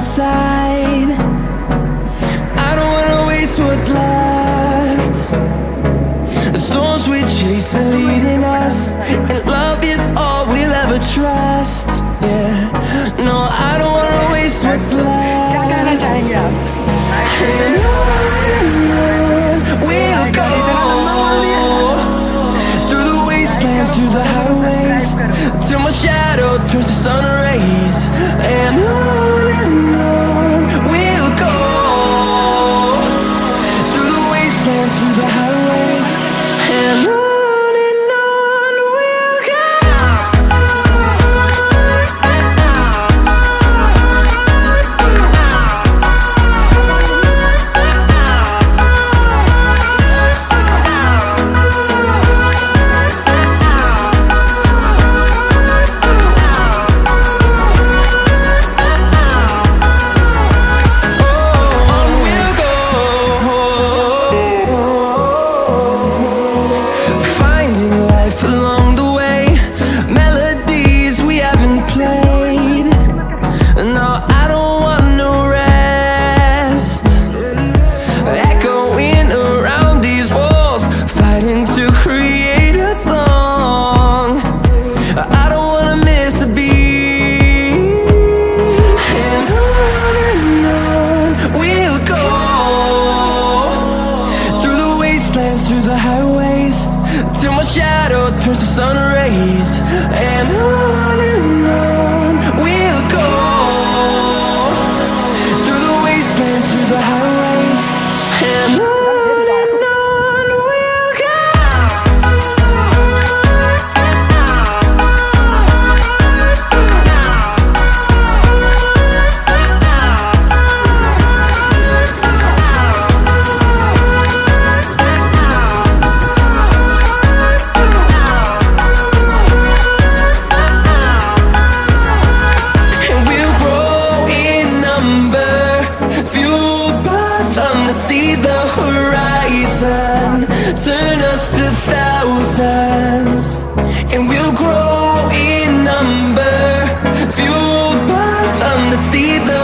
side. I don't wanna waste what's left. The storms we chase are leading us, and love is all we'll ever trust. Yeah, no, I don't wanna waste what's left. And on we'll go, through the wastelands, through the highways, till my shadow turns to sun rays. And on we'll go, through the wastelands, through the highways, and on we'll go. Through the highways, till my shadow turns to sun rays. And on we'll go, through the wastelands, through the highways, and on we'll go. See the horizon turn us to thousands, and we'll grow in number, fueled by them to see the